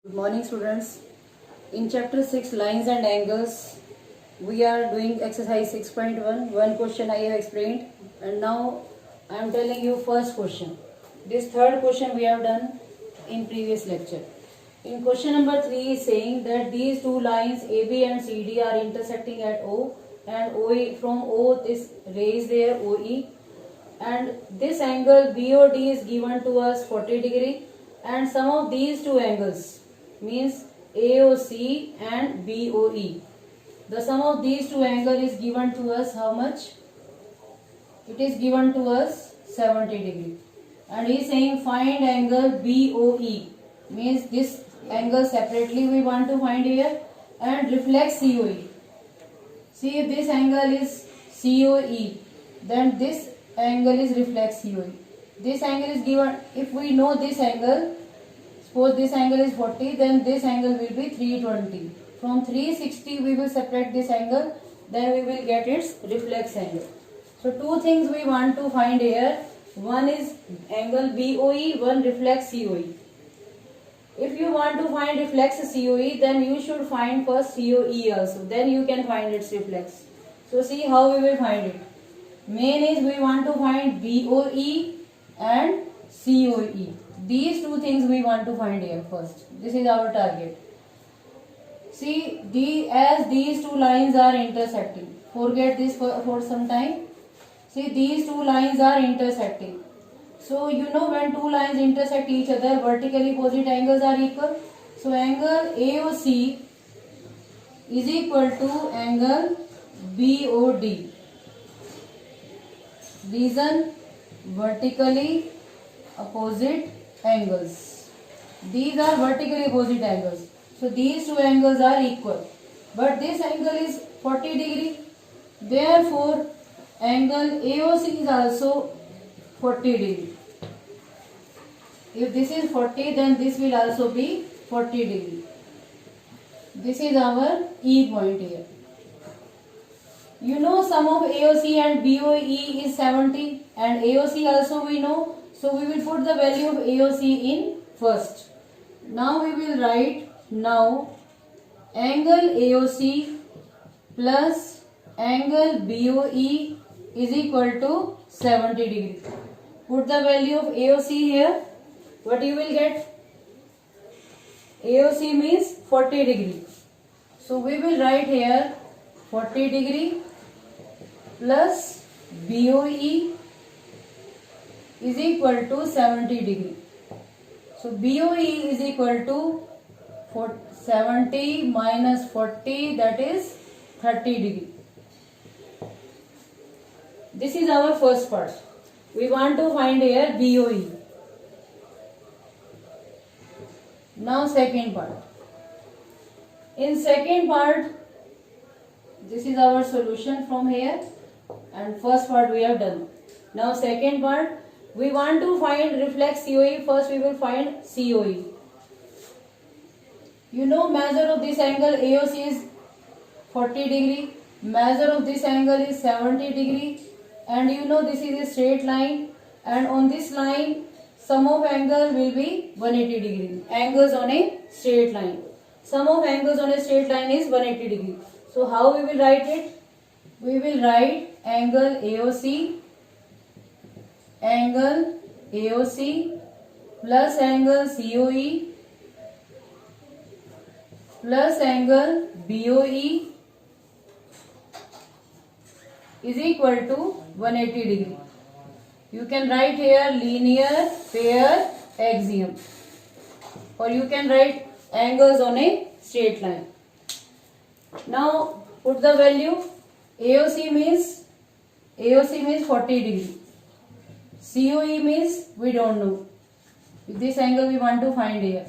Good morning, students. In chapter 6 lines and angles we are doing exercise 6.1. One question I have explained and now I am telling you first question. This third question we have done in previous lecture. In question number 3 is saying that these two lines AB and CD are intersecting at O and OE, from O this ray is there, OE, and this angle BOD is given to us 40 degree, and sum of these two angles means AOC and BOE. The sum of these two angles is given to us how much? It is given to us 70 degree. And he is saying find angle BOE, means this angle separately we want to find here, and reflex COE. See, if this angle is COE, then this angle is reflex COE. This angle is given, if we know this angle, suppose this angle is 40, then this angle will be 320. From 360 we will separate this angle, then we will get its reflex angle. So two things we want to find here. One is angle BOE, one reflex COE. If you want to find reflex COE, then you should find first COE also. Then you can find its reflex. So see how we will find it. Main is we want to find BOE and COE. These two things we want to find here first. This is our target. See, as these two lines are intersecting. Forget this for some time. See, these two lines are intersecting. So you know when two lines intersect each other, vertically opposite angles are equal. So angle AOC is equal to angle BOD. Reason vertically opposite angles. These are vertically opposite angles. So these two angles are equal. But this angle is 40 degree. Therefore, angle AOC is also 40 degree. If this is 40, then this will also be 40 degree. This is our E point here. You know sum of AOC and BOE is 70, and AOC also we know. So we will put the value of AOC in first. Now we will write now angle AOC plus angle BOE is equal to 70 degree. Put the value of AOC here. What you will get? AOC means 40 degree. So we will write here 40 degree plus BOE is equal to 70 degree. So BOE is equal to 70 minus 40, that is 30 degree. This is our first part. We want to find here BOE. Now second part. In second part, this is our solution from here, and first part we have done. Now second part, we want to find reflex COE. First we will find COE. You know measure of this angle AOC is 40 degree. Measure of this angle is 70 degree. And you know this is a straight line. And on this line, sum of angle will be 180 degree. Angles on a straight line. Sum of angles on a straight line is 180 degree. So how we will write it? We will write angle AOC plus angle COE plus angle BOE is equal to 180 degree. You can write here linear pair axiom, or you can write angles on a straight line. Now put the value. AOC means 40 degree. COE means we don't know. This angle we want to find here.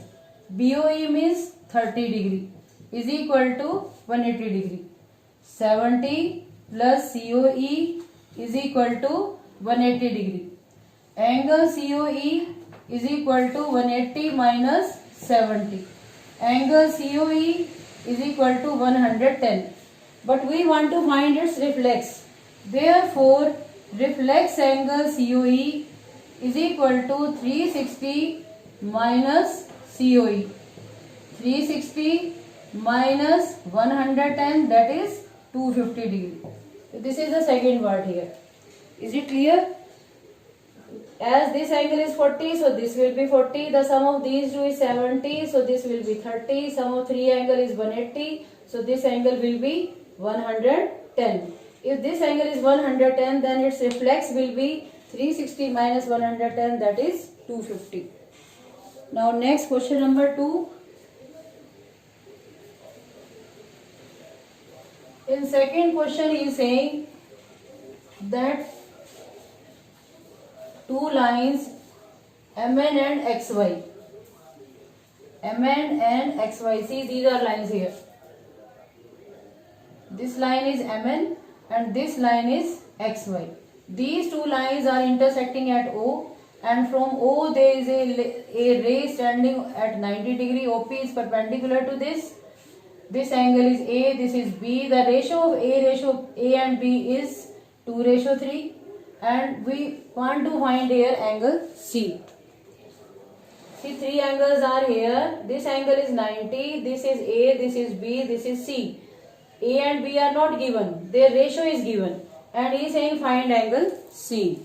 BOE means 30 degree is equal to 180 degree. 70 plus COE is equal to 180 degree. Angle COE is equal to 180 minus 70. Angle COE is equal to 110. But we want to find its reflex. Therefore, reflex angle COE is equal to 360 minus COE. 360 minus 110, that is 250 degree. So this is the second part here. Is it clear? As this angle is 40, so this will be 40. The sum of these two is 70, so this will be 30. Sum of three angle is 180, so this angle will be 110. If this angle is 110, then its reflex will be 360 minus 110, that is 250. Now next question number 2. In second question he is saying that two lines MN and XY. MN and XY. See, these are lines here. This line is MN and this line is XY. These two lines are intersecting at O, and from O there is a ray standing at 90 degree. OP is perpendicular to this. This angle is A, this is B. The ratio of A and B is 2:3, and we want to find here angle C. See, three angles are here. This angle is 90, this is A, this is B, this is C. A and B are not given, their ratio is given, and he is saying find angle C.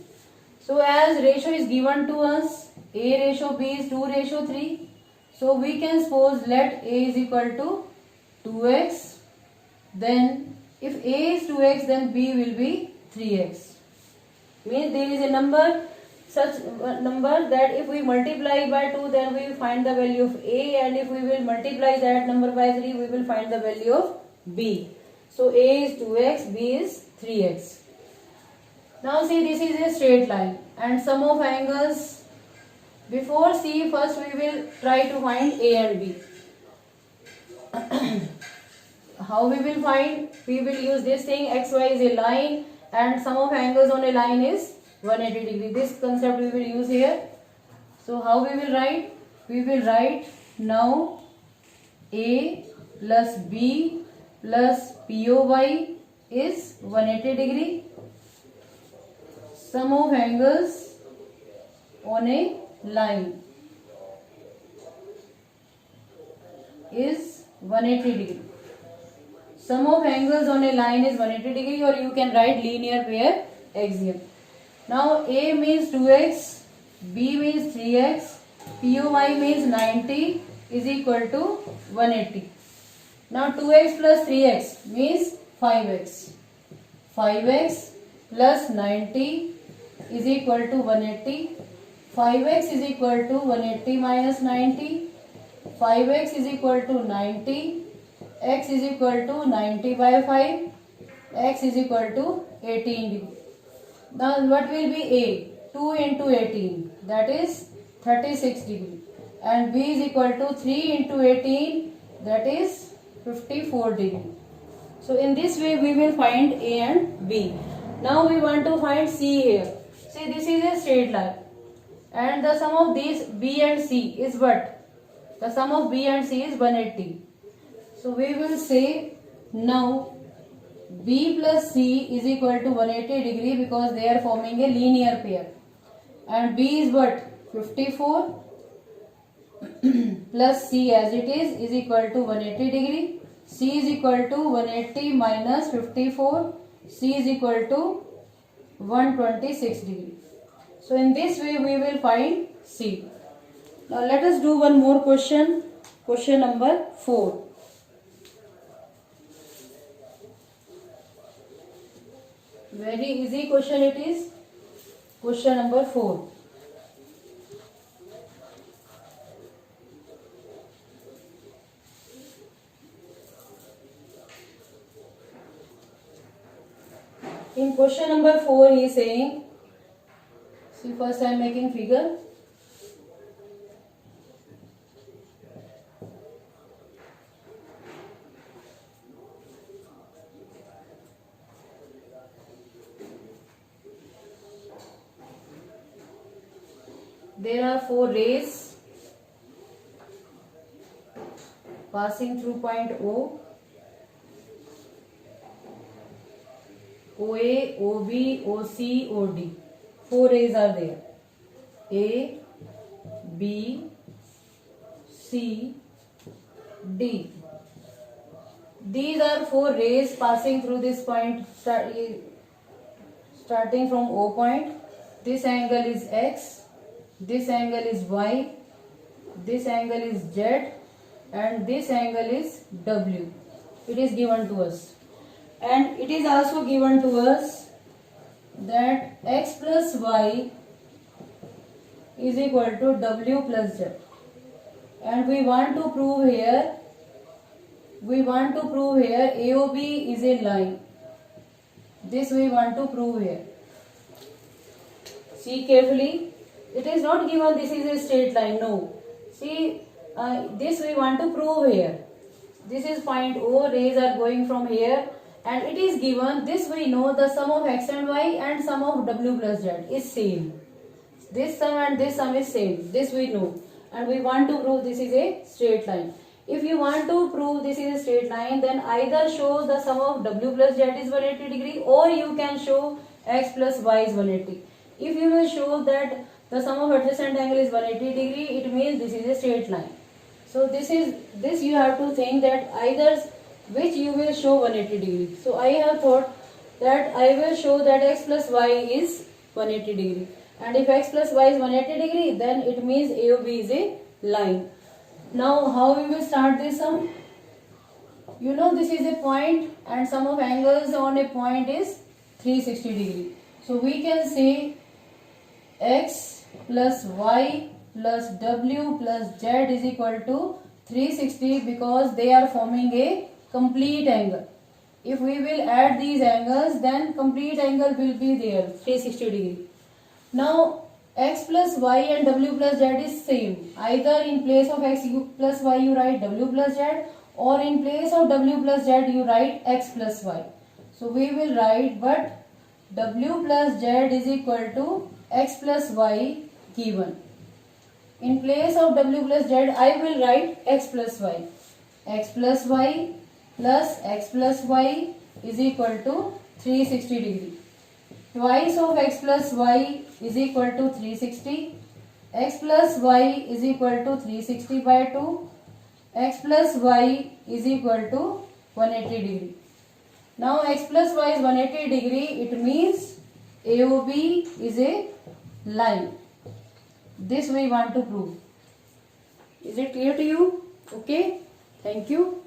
So as ratio is given to us, A ratio B is 2:3. So we can suppose let A is equal to 2x. Then if A is 2x, then B will be 3x. Means there is a number, such number that if we multiply by 2, then we will find the value of A, and if we will multiply that number by 3, we will find the value of B. So A is 2x, B is 3x. Now see, this is a straight line and sum of angles. Before C, first we will try to find A and B. How we will find? We will use this thing, XY is a line and sum of angles on a line is 180 degree. This concept we will use here. So how we will write? We will write now A plus B plus POY is 180 degree. Sum of angles on a line is 180 degree. Sum of angles on a line is 180 degree, or you can write linear pair axiom. Now A means 2x, B means 3x, POY means 90 is equal to 180. Now 2x plus 3x means 5x. 5x plus 90 is equal to 180. 5x is equal to 180 minus 90. 5x is equal to 90. X is equal to 90 by 5. X is equal to 18 degree. Now what will be A? 2 into 18, that is 36 degree. And B is equal to 3 into 18, that is 54 degree. So in this way we will find A and B. Now we want to find C here. See, this is a straight line. And the sum of these B and C is what? The sum of B and C is 180. So we will say now B plus C is equal to 180 degree because they are forming a linear pair. And B is what? 54 plus C as it is equal to 180 degree. C is equal to 180 minus 54. C is equal to 126 degree. So in this way we will find C. Now let us do one more question. Question number 4. Very easy question it is. Question number 4. In question number 4 he is saying, see, first I am making figure. There are 4 rays passing through point O. OA, OB, OC, OD. 4 rays are there. A, B, C, D. These are four rays passing through this point, starting from O point. This angle is X, this angle is Y, this angle is Z, and this angle is W. It is given to us. And it is also given to us that X plus Y is equal to W plus Z. And we want to prove here AOB is a line. This we want to prove here. See carefully. It is not given this is a straight line. No. See, this we want to prove here. This is point O. Rays are going from here. And it is given, this we know, the sum of X and Y and sum of W plus Z is same. This sum and this sum is same. This we know. And we want to prove this is a straight line. If you want to prove this is a straight line, then either show the sum of W plus Z is 180 degree, or you can show X plus Y is 180. If you will show that the sum of adjacent angle is 180 degree, it means this is a straight line. So this you have to think that either which you will show 180 degree. So I have thought that I will show that X plus Y is 180 degree. And if X plus Y is 180 degree, then it means AOB is a line. Now how we will start this sum? You know this is a point and sum of angles on a point is 360 degree. So we can say X plus Y plus W plus Z is equal to 360 because they are forming a complete angle. If we will add these angles, then complete angle will be there, 360 degree. Now X plus Y and W plus Z is same. Either in place of X plus Y you write W plus Z, or in place of W plus Z you write X plus Y. So we will write, but W plus Z is equal to X plus Y given. In place of W plus Z I will write X plus Y. X plus Y plus X plus Y is equal to 360 degree. Twice of X plus Y is equal to 360. X plus Y is equal to 360 by 2. X plus Y is equal to 180 degree. Now X plus Y is 180 degree. It means AOB is a line. This we want to prove. Is it clear to you? Okay. Thank you.